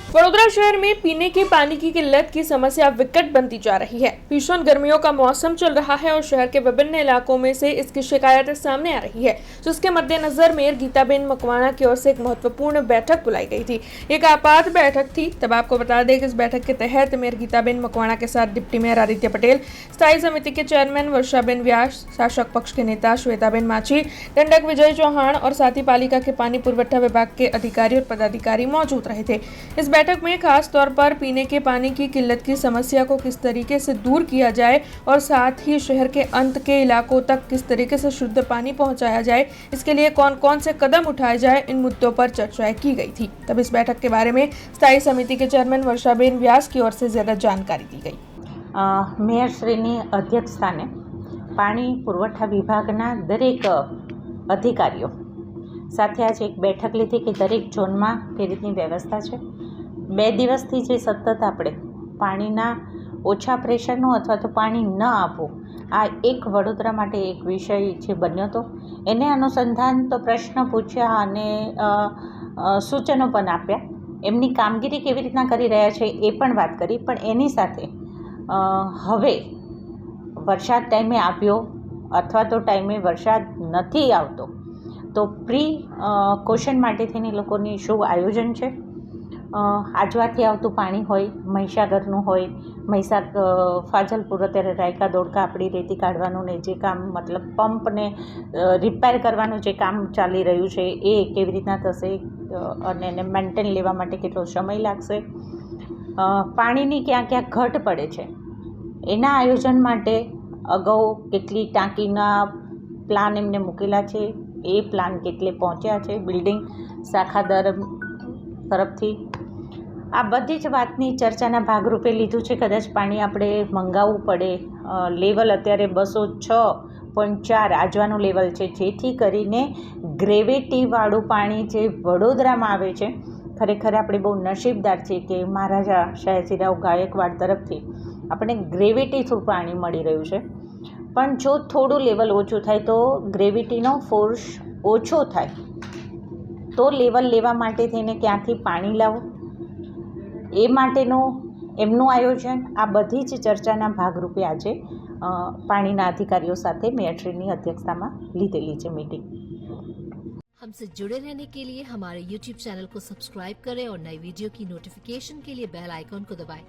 वडोदरा शहर में पीने के पानी की किल्लत की समस्या विकट बनती जा रही है। भीषण गर्मियों का मौसम चल रहा है और शहर के विभिन्न इलाकों में से इसकी शिकायतें सामने आ रही है, जिसके मद्देनजर मेयर गीताबेन मकवाना की ओर से एक महत्वपूर्ण बैठक बुलाई गई थी। एक आपात बैठक थी। तब आपको बता दें कि इस बैठक के तहत मेयर गीताबेन मकवाना के साथ डिप्टी मेयर आदित्य पटेल, स्थायी समिति के चेयरमैन वर्षाबेन व्यास, शासक पक्ष के नेता श्वेताबेन माची, दंडक विजय चौहान और साथ ही पालिका के पानी पुरवठा विभाग के अधिकारी और पदाधिकारी मौजूद रहे थे। इस बैठक में खास तौर पर पीने के पानी की किल्लत की समस्या को किस तरीके से दूर किया जाए और साथ ही शहर के अंत के इलाकों तक किस तरीके से शुद्ध पानी पहुंचाया जाए, इसके लिए कौन कौन से कदम उठाए जाए, इन मुद्दों पर चर्चाएं की गई थी। तब इस बैठक के बारे में स्थायी समिति के चेयरमैन वर्षाबेन व्यास की ओर से ज्यादा जानकारी दी गई। मेयर श्रीनी अध्यक्षस्थाने पाणी पुरवठा विभागना दरेक अधिकारीओ સાથે આજે એક બેઠક લીધી કે દરેક ઝોનમાં કઈ રીતની વ્યવસ્થા છે। 2 દિવસથી જે સતત આપણે પાણીના ઓછા પ્રેશરનું અથવા તો પાણી ન આપવું, આ એક વડોદરા માટે એક વિષય જે બન્યો હતો, એને અનુસંધાન તો પ્રશ્ન પૂછ્યા અને સૂચનો પણ આપ્યા। એમની કામગીરી કેવી રીતના કરી રહ્યા છે એ પણ વાત કરી, પણ એની સાથે હવે વરસાદ ટાઈમે આવ્યો અથવા તો ટાઈમે વરસાદ નથી આવતો તો પ્રી કોશન માટે થઈને લોકોની શું આયોજન છે। આજવાથી આવતું પાણી હોય, મહીસાગરનું હોય, ફાજલપુર અત્યારે રાયકા દોડકા આપણી રેતી કાઢવાનું ને જે કામ મતલબ પંપને રિપેર કરવાનું જે કામ ચાલી રહ્યું છે એ કેવી રીતના થશે અને એને મેન્ટેન લેવા માટે કેટલો સમય લાગશે, પાણીની ક્યાં ક્યાં ઘટ પડે છે એના આયોજન માટે અગાઉ કેટલી ટાંકીના પ્લાન એમને મૂકેલા છે, એ પ્લાન કેટલે પહોંચ્યા છે બિલ્ડિંગ શાખા તરફથી, આ બધી જ વાતની ચર્ચાના ભાગરૂપે લીધું છે। કદાચ પાણી આપણે મંગાવવું પડે, લેવલ અત્યારે 206.4 આજવાનું લેવલ છે, જેથી કરીને ગ્રેવિટીવાળું પાણી જે વડોદરામાં આવે છે, ખરેખર આપણે બહુ નસીબદાર છીએ કે મહારાજા સયાજીરાવ ગાયકવાડ તરફથી આપણે ગ્રેવિટી થ્રુ પાણી મળી રહ્યું છે। પણ જો થોડું લેવલ ઓછું થાય તો ગ્રેવિટીનો ફોર્સ ઓછો થાય તો લેવલ લેવા માટે થઈને ક્યાંથી પાણી લાવવું એ માટેનું એમનું આયોજન, આ બધી જ ચર્ચાના ભાગરૂપે આજે પાણીના અધિકારીઓ સાથે મેયરશ્રીની અધ્યક્ષતામાં લીધેલી છે મીટિંગ। हमसे जुड़े रहने के लिए हमारे YouTube चैनल को सब्सक्राइब करें और नई वीडियो की नोटिफिकेशन के लिए बेल आइकॉन को दबाएं।